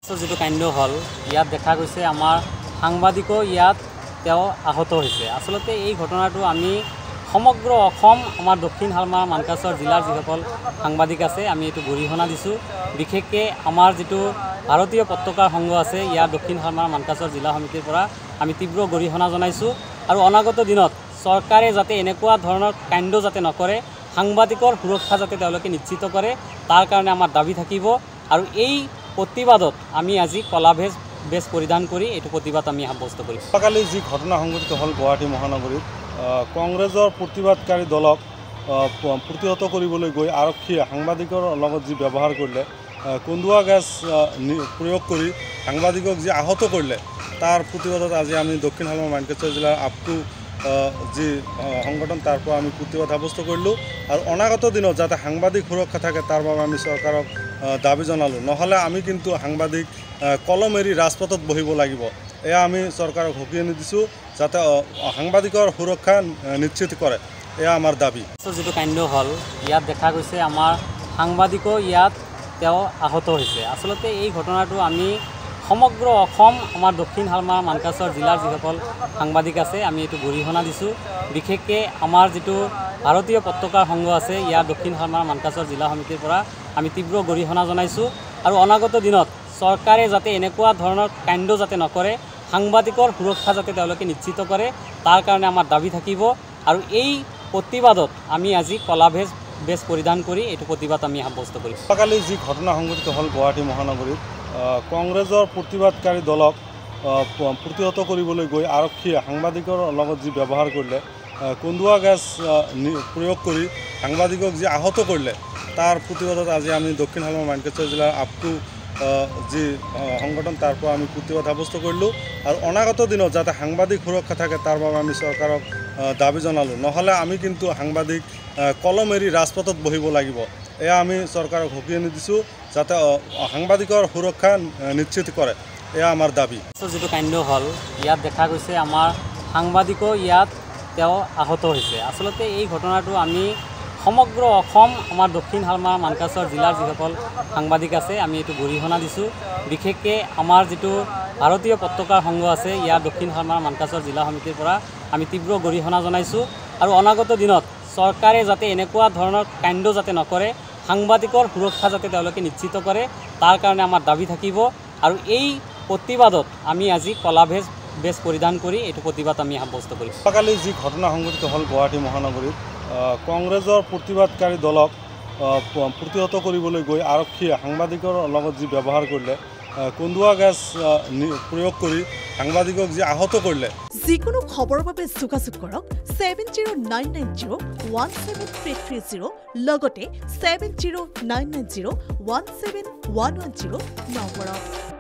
যেটো কাণ্ড হল ইয়াত দেখা গৈছে আমাৰ সাংবাদিকো ইয়াত তেওঁ আহত হৈছে। আসলতে এই ঘটনাটো আমি সমগ্ৰ অসম আমাৰ দক্ষিণ হালমাৰা মানকাছৰ জিলাৰ যিসকল সাংবাদিক আছে আমি এইটো গৰিহণা দিছোঁ। বিশেষকৈ আমাৰ যিটো ভাৰতীয় পত্ৰকাৰ সংঘ আছে ইয়াৰ দক্ষিণ হালমাৰা মানকাছৰ জিলা সমিতিৰ পৰা আমি তীব্ৰ গৰিহণা জনাইছোঁ আৰু অনাগত দিনত চৰকাৰে যাতে এনেকুৱা ধৰণৰ কাণ্ড যাতে নকৰে, সাংবাদিকৰ সুৰক্ষা যাতে তেওঁলোকে নিশ্চিত কৰে, তাৰ কাৰণে আমাৰ দাবী থাকিব। আৰু এই প্ৰতিবাদত আমি আজি কলা বেজ পৰিধান কৰি এইটো প্ৰতিবাদ আমি সাব্যস্ত কৰিম। কালি যি ঘটনা সংঘটিত হ'ল গুৱাহাটী মহানগৰীত, কংগ্ৰেছৰ প্ৰতিবাদকাৰী দলক প্ৰতিহত কৰিবলৈ গৈ আৰক্ষীয়ে সাংবাদিকৰ লগত যি ব্যৱহাৰ কৰিলে, কন্দুৱা গেছ প্ৰয়োগ কৰি সাংবাদিকক যি আহত কৰিলে, তাৰ প্ৰতিবাদত আজি আমি দক্ষিণ হালমাৰা মানকাছৰ জিলাৰ আপটু যি সংগঠন তাৰ পৰা আমি প্ৰতিবাদ সাব্যস্ত কৰিলোঁ। আৰু অনাগত দিনত যাতে সাংবাদিক সুৰক্ষা থাকে তাৰ বাবে আমি চৰকাৰক দাবী জনালোঁ। নহ'লে আমি কিন্তু সাংবাদিক কলম এৰি ৰাজপথত বহিব লাগিব। এয়া আমি চৰকাৰক সকীয়ানি দিছোঁ যাতে সাংবাদিকৰ সুৰক্ষা নিশ্চিত কৰে, এয়া আমাৰ দাবী। যেটো কাণ্ড হল ইয়াত দেখা গৈছে আমাৰ সাংবাদিকো ইয়াত তেওঁ আহত হৈছে। আসলতে এই ঘটনাটো আমি সমগ্ৰ অসম আমাৰ দক্ষিণ হালমাৰা মানকাছৰ জিলাৰ যিসকল সাংবাদিক আছে আমি এইটো গৰিহণা দিছোঁ। বিশেষকৈ আমাৰ যিটো ভাৰতীয় পত্ৰকাৰ সংঘ আছে ইয়াৰ দক্ষিণ হালমাৰা মানকাছৰ জিলা সমিতিৰ পৰা আমি তীব্ৰ গৰিহণা জনাইছোঁ আৰু অনাগত দিনত চৰকাৰে যাতে এনেকুৱা ধৰণৰ কাণ্ড যাতে নকৰে, সাংবাদিকৰ সুৰক্ষা যাতে তেওঁলোকে নিশ্চিত কৰে, তাৰ কাৰণে আমাৰ দাবী থাকিব। আৰু এই প্ৰতিবাদত আমি আজি কলা বেজ পৰিধান কৰি এইটো প্ৰতিবাদ আমি সাব্যস্ত কৰিম। কালি যি ঘটনা সংঘটিত হ'ল গুৱাহাটী মহানগৰীত, কংগ্ৰেছৰ প্ৰতিবাদকাৰী দলক প্ৰতিহত কৰিবলৈ গৈ আৰক্ষীয়ে সাংবাদিকৰ লগত যি ব্যৱহাৰ কৰিলে, কন্দুৱা গেছ প্ৰয়োগ কৰি সাংবাদিকক যি আহত কৰিলে, তাৰ প্ৰতিবাদত আজি আমি দক্ষিণ হালমাৰা মানকাছৰ জিলাৰ আপটু যি সংগঠন তাৰ পৰা আমি প্ৰতিবাদ সাব্যস্ত কৰিলোঁ। আৰু অনাগত দিনত যাতে সাংবাদিক সুৰক্ষা থাকে তাৰ বাবে আমি চৰকাৰক দাবী জনালোঁ। নহ'লে আমি কিন্তু সাংবাদিক কলম এৰি ৰাজপথত বহিব লাগিব। এয়া আমি চৰকাৰক সকীয়ানি দিছোঁ যাতে সাংবাদিকৰ সুৰক্ষা নিশ্চিত কৰে, এয়া আমাৰ দাবী। যেটো কাণ্ড হল ইয়াত দেখা গৈছে আমাৰ সাংবাদিকো ইয়াত তেওঁ আহত হৈছে। আসলতে এই ঘটনাটো আমি সমগ্ৰ অসম আমাৰ দক্ষিণ হালমাৰা মানকাছৰ জিলাৰ যিসকল সাংবাদিক আছে আমি এইটো গৰিহণা দিছোঁ। বিশেষকৈ আমাৰ যিটো ভাৰতীয় পত্ৰকাৰ সংঘ আছে ইয়াৰ দক্ষিণ হালমাৰা মানকাছৰ জিলা সমিতিৰ পৰা আমি তীব্ৰ গৰিহণা জনাইছোঁ আৰু অনাগত দিনত চৰকাৰে যাতে এনেকুৱা ধৰণৰ কাণ্ড যাতে নকৰে, সাংবাদিকৰ সুৰক্ষা যাতে তেওঁলোকে নিশ্চিত কৰে, তাৰ কাৰণে আমাৰ দাবী থাকিব। আৰু এই প্ৰতিবাদত আমি আজি কলা বেজ পৰিধান কৰি এইটো প্ৰতিবাদ আমি সাব্যস্ত কৰিম। কালি যি ঘটনা সংঘটিত হ'ল গুৱাহাটী মহানগৰীত, কংগ্ৰেছৰ প্ৰতিবাদকাৰী দলক প্ৰতিহত কৰিবলৈ গৈ আৰক্ষীয়ে সাংবাদিকৰ লগত যি ব্যৱহাৰ কৰিলে, কন্দুৱা গেছ প্ৰয়োগ কৰি সাংবাদিকক যি আহত কৰিলে। যিকোনো খবৰৰ বাবে যোগাযোগ কৰক 7099017330 লগতে 7099017110 নম্বৰত।